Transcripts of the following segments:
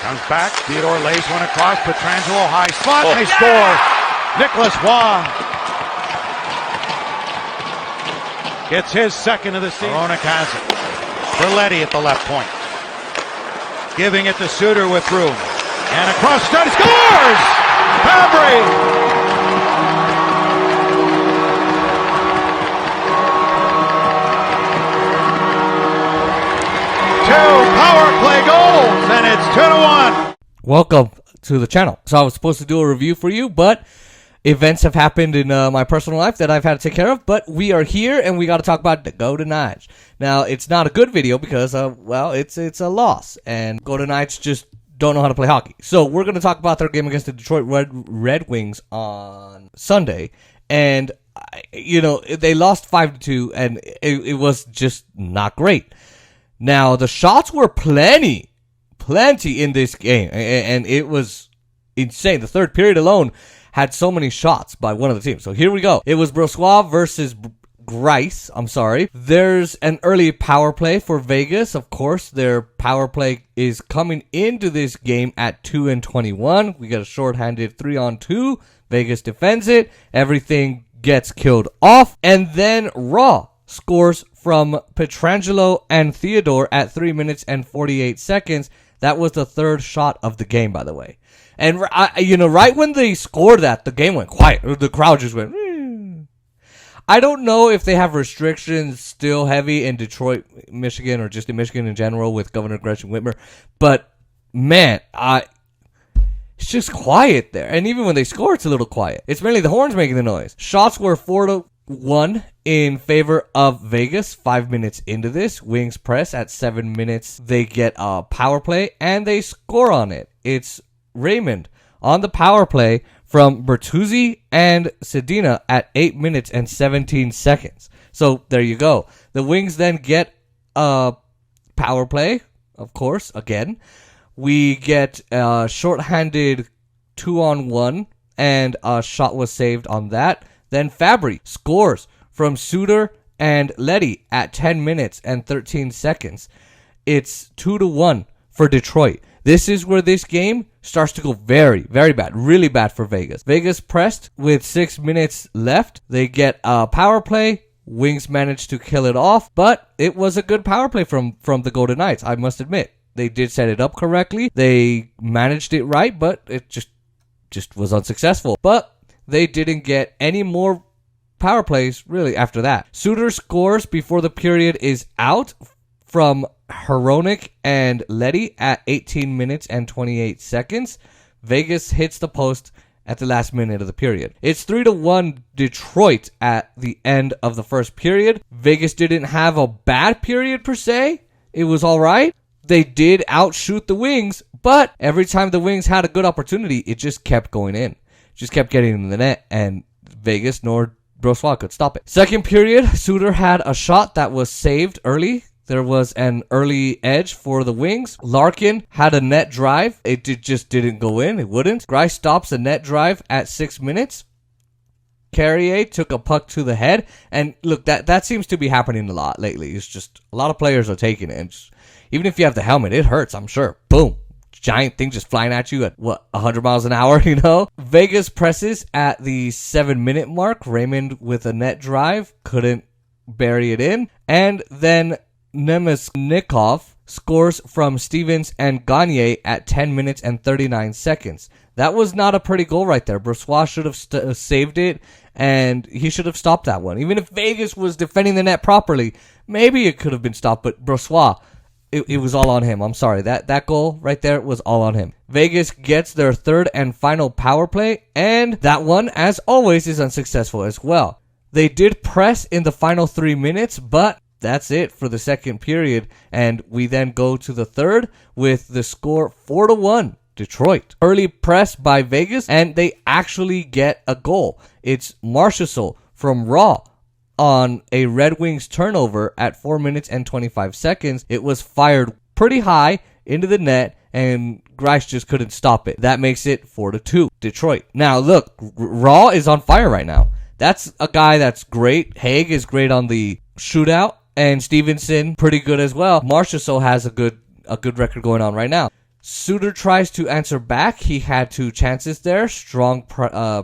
Comes back, Theodore lays one across, Petrangelo high spot, and they score! Nicholas Waugh gets his second of the season. Hronek has it. Berletti at the left point. Giving it to Suter with room. And across stud, scores! Fabry! Power play goals, and it's 2-1. Welcome to the channel. So I was supposed to do a review for you, but events have happened in my personal life that I've had to take care of. But we are here, and we got to talk about the Golden Knights. Now, it's not a good video because, well, it's a loss, and Golden Knights just don't know how to play hockey. So we're going to talk about their game against the Detroit Red Wings on Sunday, and you know they lost 5-2, and it was just not great. Now, the shots were plenty in this game, and it was insane. The third period alone had so many shots by one of the teams. So here we go. It was Brossoit versus Grice. I'm sorry. There's an early power play for Vegas. Of course, their power play is coming into this game at 2-21. We got a shorthanded 3-on-2. Vegas defends it. Everything gets killed off. And then Raw scores from Petrangelo and Theodore at 3 minutes and 48 seconds. That was the third shot of the game, by the way. And, right when they scored that, the game went quiet. The crowd just went, I don't know if they have restrictions still heavy in Detroit, Michigan, or just in Michigan in general with Governor Gretchen Whitmer. But, man, it's just quiet there. And even when they score, it's a little quiet. It's mainly the horns making the noise. Shots were 4-1 in favor of Vegas 5 minutes into this. Wings press at 7 minutes. They get a power play and they score on it. It's Raymond on the power play from Bertuzzi and Sedina at 8 minutes and 17 seconds. So there you go. The Wings then get a power play, of course, again. We get a shorthanded 2-on-1 and a shot was saved on that. Then Fabry scores from Suter and Letty at 10 minutes and 13 seconds. It's 2-1 for Detroit. This is where this game starts to go very, very bad. Really bad for Vegas. Vegas pressed with 6 minutes left. They get a power play. Wings managed to kill it off, but it was a good power play from the Golden Knights, I must admit. They did set it up correctly. They managed it right, but it just was unsuccessful. But they didn't get any more power plays, really, after that. Suter scores before the period is out from Hronek and Letty at 18 minutes and 28 seconds. Vegas hits the post at the last minute of the period. It's 3-1 Detroit at the end of the first period. Vegas didn't have a bad period, per se. It was all right. They did outshoot the Wings, but every time the Wings had a good opportunity, it just kept going in. Just kept getting in the net, and Vegas nor Brossoit could stop it. Second period, Suter had a shot that was saved early. There was an early edge for the Wings. Larkin had a net drive. It just didn't go in. It wouldn't. Grice stops a net drive at 6 minutes. Carrier took a puck to the head. And look, that seems to be happening a lot lately. It's just a lot of players are taking it. And just, even if you have the helmet, it hurts, I'm sure. Boom. Giant thing just flying at you at, 100 miles an hour, you know? Vegas presses at the 7-minute mark. Raymond with a net drive. Couldn't bury it in. And then Nemesnikov scores from Stevens and Gagne at 10 minutes and 39 seconds. That was not a pretty goal right there. Brossoit should have saved it, and he should have stopped that one. Even if Vegas was defending the net properly, maybe it could have been stopped, but Brossoit, it was all on him. I'm sorry. That goal right there was all on him. Vegas gets their third and final power play, and that one, as always, is unsuccessful as well. They did press in the final 3 minutes, but that's it for the second period, and we then go to the third with the score 4-1 Detroit. Early press by Vegas, and they actually get a goal. It's Marchessault from Raw on a Red Wings turnover at 4 minutes and 25 seconds. It was fired pretty high into the net, and Grice just couldn't stop it. That makes it 4-2 Detroit. Now, look, Raw is on fire right now. That's a guy that's great. Haig is great on the shootout, and Stevenson pretty good as well. Marchessault has a good record going on right now. Suter tries to answer back. He had 2 chances there. Strong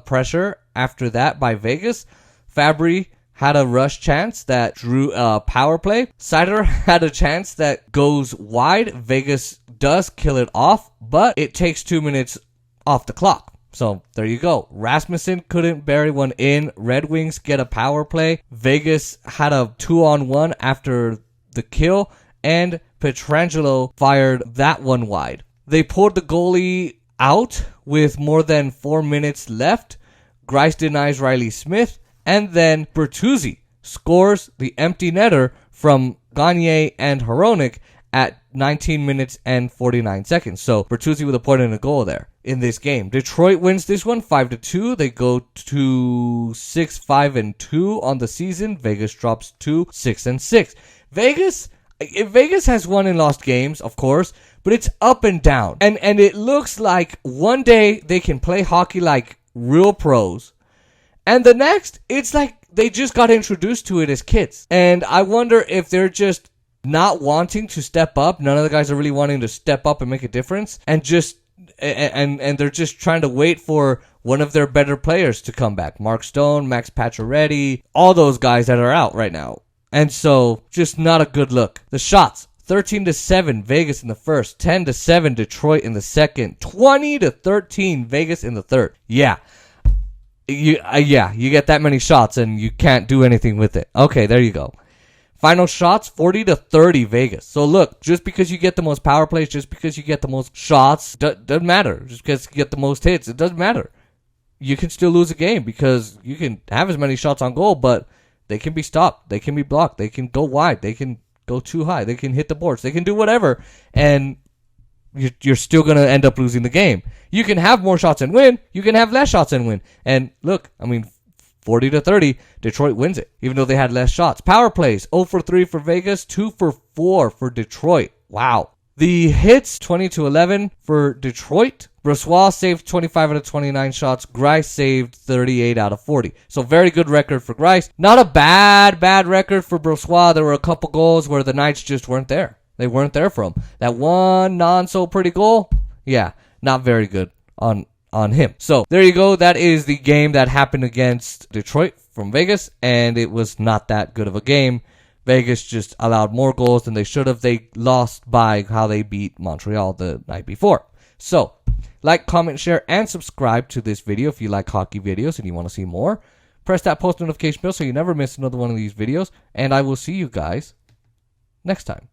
pressure after that by Vegas. Fabry had a rush chance that drew a power play. Sider had a chance that goes wide. Vegas does kill it off, but it takes 2 minutes off the clock. So there you go. Rasmussen couldn't bury one in. Red Wings get a power play. Vegas had a 2-on-1 after the kill, and Pietrangelo fired that one wide. They pulled the goalie out with more than 4 minutes left. Greiss denies Riley Smith, and then Bertuzzi scores the empty netter from Gagne and Hronek at 19 minutes and 49 seconds. So Bertuzzi with a point and a goal there in this game. Detroit wins this one 5-2. They go to 6-5-2 on the season. Vegas drops to 6-6. Vegas has won and lost games, of course, but it's up and down. And it looks like one day they can play hockey like real pros, and the next, it's like they just got introduced to it as kids. And I wonder if they're just not wanting to step up. None of the guys are really wanting to step up and make a difference, and they're just trying to wait for one of their better players to come back. Mark Stone, Max Pacioretty, all those guys that are out right now. And so, just not a good look. The shots, 13-7 Vegas in the first, 10-7 Detroit in the second, 20-13 Vegas in the third. Yeah. You get that many shots and you can't do anything with it. Okay, there you go. Final shots, 40-30 Vegas. So look, just because you get the most power plays, just because you get the most shots, doesn't matter. Just because you get the most hits, it doesn't matter. You can still lose a game because you can have as many shots on goal, but they can be stopped. They can be blocked. They can go wide. They can go too high. They can hit the boards. They can do whatever, and you're still going to end up losing the game. You can have more shots and win. You can have less shots and win. And look, 40-30, Detroit wins it, even though they had less shots. Power plays, 0-3 for Vegas, 2-4 for Detroit. Wow. The hits, 20-11 for Detroit. Brossoit saved 25 out of 29 shots. Greiss saved 38 out of 40. So very good record for Greiss. Not a bad record for Brossoit. There were a couple goals where the Knights just weren't there. They weren't there for him. That one non-so-pretty goal, yeah, not very good on him. So there you go. That is the game that happened against Detroit from Vegas, and it was not that good of a game. Vegas just allowed more goals than they should have. They lost by how they beat Montreal the night before. So, like, comment, share, and subscribe to this video if you like hockey videos and you want to see more. Press that post notification bell so you never miss another one of these videos, and I will see you guys next time.